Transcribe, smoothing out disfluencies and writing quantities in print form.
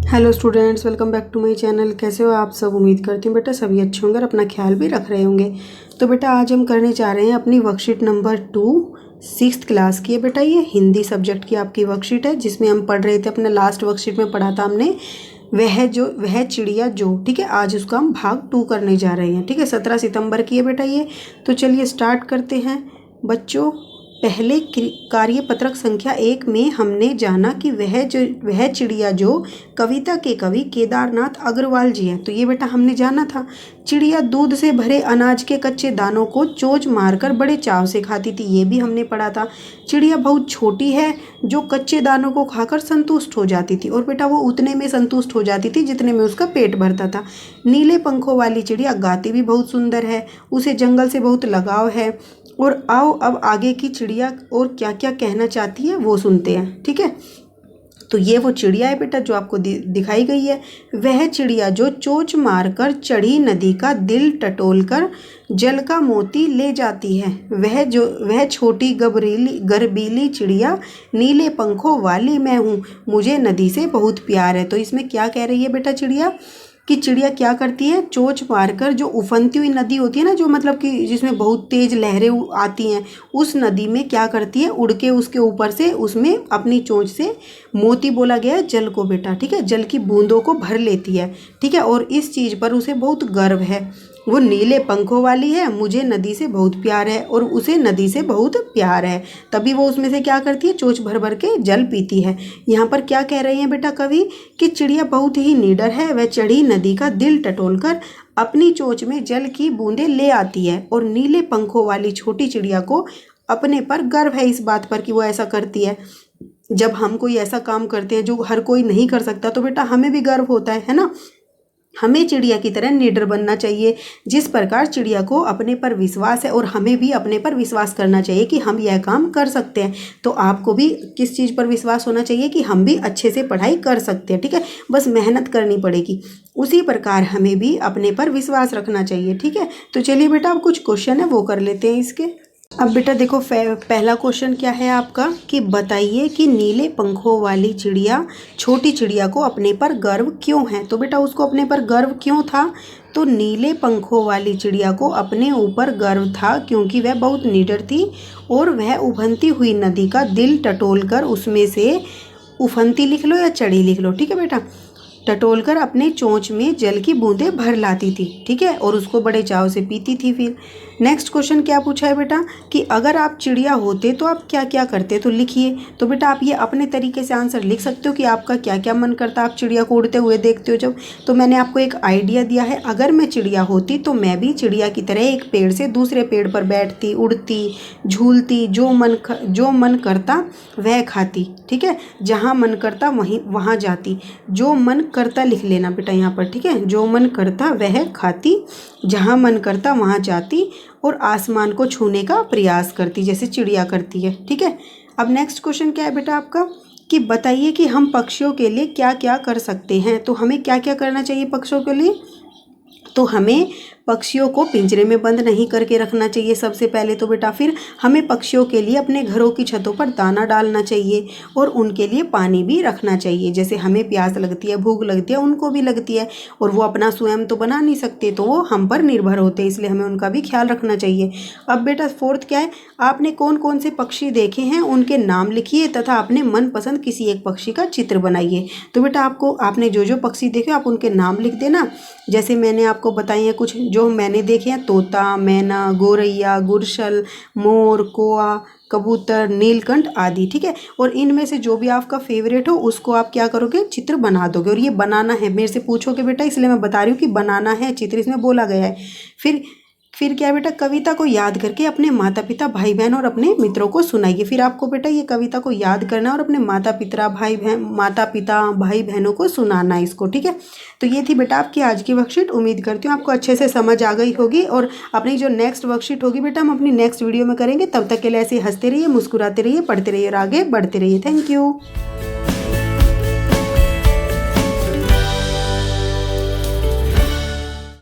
Hello students, welcome back to my channel. कैसे हो आप सब? उम्मीद करती हूँ बेटा सभी अच्छे होंगे और अपना ख्याल भी रख रहे होंगे। तो बेटा आज हम करने जा रहे हैं अपनी वर्कशीट नंबर 2 6th क्लास की है। बेटा ये हिंदी सब्जेक्ट की आपकी वर्कशीट है, जिसमें हम पढ़ रहे थे, अपने लास्ट वर्कशीट में पढ़ा था हमने वह चिड़िया जो। ठीक है, आज उसका हम भाग 2 करने जा रहे हैं। ठीक है, 17 सितंबर की है बेटा ये। तो चलिए स्टार्ट करते हैं बच्चों। पहले कार्यपत्रक संख्या 1 में हमने जाना कि वह चिड़िया जो कविता के कवि केदारनाथ अग्रवाल जी हैं। तो ये बेटा हमने जाना था। चिड़िया दूध से भरे अनाज के कच्चे दानों को चोंच मारकर बड़े चाव से खाती थी, ये भी हमने पढ़ा था। चिड़िया बहुत छोटी है जो कच्चे दानों को खाकर संतुष्ट हो जाती थी, और बेटा वो उतने में संतुष्ट हो जाती थी जितने में उसका पेट भरता था। नीले पंखों वाली चिड़िया गाती भी बहुत सुंदर है, उसे जंगल से बहुत लगाव है। और आओ अब आगे की चिड़िया और क्या क्या कहना चाहती है वो सुनते हैं। ठीक है, तो ये वो चिड़िया है बेटा जो आपको दिखाई गई है। वह चिड़िया जो चोंच मारकर चढ़ी नदी का दिल टटोलकर जल का मोती ले जाती है, वह छोटी गर्बीली चिड़िया नीले पंखों वाली मैं हूँ, मुझे नदी से बहुत प्यार है। तो इसमें क्या कह रही है बेटा चिड़िया कि चिड़िया क्या करती है, चोंच मारकर जो उफनती हुई नदी होती है ना, जो मतलब कि जिसमें बहुत तेज लहरें आती हैं, उस नदी में क्या करती है, उड़ के उसके ऊपर से उसमें अपनी चोंच से मोती बोला गया है जल को बेटा। ठीक है, जल की बूंदों को भर लेती है। ठीक है, और इस चीज़ पर उसे बहुत गर्व है। वो नीले पंखों वाली है, मुझे नदी से बहुत प्यार है, और उसे नदी से बहुत प्यार है, तभी वो उसमें से क्या करती है, चोंच भर भर के जल पीती है। यहाँ पर क्या कह रहे हैं बेटा कवि कि चिड़िया बहुत ही निडर है, वह चढ़ी नदी का दिल टटोलकर अपनी चोंच में जल की बूंदें ले आती है, और नीले पंखों वाली छोटी चिड़िया को अपने पर गर्व है इस बात पर कि वो ऐसा करती है। जब हम कोई ऐसा काम करते हैं जो हर कोई नहीं कर सकता, तो बेटा हमें भी गर्व होता है ना। हमें चिड़िया की तरह निडर बनना चाहिए। जिस प्रकार चिड़िया को अपने पर विश्वास है, और हमें भी अपने पर विश्वास करना चाहिए कि हम यह काम कर सकते हैं। तो आपको भी किस चीज़ पर विश्वास होना चाहिए कि हम भी अच्छे से पढ़ाई कर सकते हैं। ठीक है, बस मेहनत करनी पड़ेगी। उसी प्रकार हमें भी अपने पर विश्वास रखना चाहिए। ठीक है, तो चलिए बेटा अब कुछ क्वेश्चन है वो कर लेते हैं इसके। अब बेटा देखो पहला क्वेश्चन क्या है आपका कि बताइए कि नीले पंखों वाली चिड़िया छोटी चिड़िया को अपने पर गर्व क्यों है। तो बेटा उसको अपने पर गर्व क्यों था, तो नीले पंखों वाली चिड़िया को अपने ऊपर गर्व था क्योंकि वह बहुत निडर थी, और वह उफनती हुई नदी का दिल टटोलकर उसमें से, उफनती लिख लो या चढ़ी लिख लो, ठीक है बेटा, टटोलकर अपने चोंच में जल की बूंदें भर लाती थी। ठीक है, और उसको बड़े चाव से पीती थी। फिर नेक्स्ट क्वेश्चन क्या पूछा है बेटा कि अगर आप चिड़िया होते तो आप क्या क्या करते, तो लिखिए। तो बेटा आप ये अपने तरीके से आंसर लिख सकते हो कि आपका क्या क्या मन करता आप चिड़िया को उड़ते हुए देखते हो जब। तो मैंने आपको एक आइडिया दिया है, अगर मैं चिड़िया होती तो मैं भी चिड़िया की तरह एक पेड़ से दूसरे पेड़ पर बैठती, उड़ती, झूलती, जो मन करता वह खाती। ठीक है, जहाँ मन करता वहाँ जाती। जो मन करता लिख लेना बेटा यहाँ पर। ठीक है, जो मन करता वह खाती, जहाँ मन करता वहाँ जाती, और आसमान को छूने का प्रयास करती जैसे चिड़िया करती है। ठीक है, अब नेक्स्ट क्वेश्चन क्या है बेटा आपका कि बताइए कि हम पक्षियों के लिए क्या क्या कर सकते हैं। तो हमें क्या क्या करना चाहिए पक्षियों के लिए, तो हमें पक्षियों को पिंजरे में बंद नहीं करके रखना चाहिए सबसे पहले तो बेटा। फिर हमें पक्षियों के लिए अपने घरों की छतों पर दाना डालना चाहिए, और उनके लिए पानी भी रखना चाहिए। जैसे हमें प्यास लगती है, भूख लगती है, उनको भी लगती है, और वो अपना स्वयं तो बना नहीं सकते, तो वो हम पर निर्भर होते हैं, इसलिए हमें उनका भी ख्याल रखना चाहिए। अब बेटा फोर्थ क्या है, आपने कौन कौन से पक्षी देखे हैं उनके नाम लिखिए तथा अपने मनपसंद किसी एक पक्षी का चित्र बनाइए। तो बेटा आपने जो जो पक्षी देखे आप उनके नाम लिख देना। जैसे मैंने आपको बताई है कुछ जो मैंने देखे हैं, तोता, मैना, गोरैया, गुरसल, मोर, कौआ, कबूतर, नीलकंठ आदि। ठीक है, और इनमें से जो भी आपका फेवरेट हो उसको आप क्या करोगे, चित्र बना दोगे। और ये बनाना है, मेरे से पूछोगे बेटा इसलिए मैं बता रही हूँ कि बनाना है चित्र, इसमें बोला गया है। फिर क्या बेटा, कविता को याद करके अपने माता पिता, भाई बहन और अपने मित्रों को सुनाइए। फिर आपको बेटा ये कविता को याद करना और अपने माता पिता, भाई बहनों को सुनाना है इसको। ठीक है, तो ये थी बेटा आपकी आज की वर्कशीट। उम्मीद करती हूँ आपको अच्छे से समझ आ गई होगी, और अपनी जो नेक्स्ट वर्कशीट होगी बेटा हम अपनी नेक्स्ट वीडियो में करेंगे। तब तक के लिए ऐसे हंसते रहिए, मुस्कुराते रहिए, पढ़ते रहिए और आगे बढ़ते रहिए। Thank you.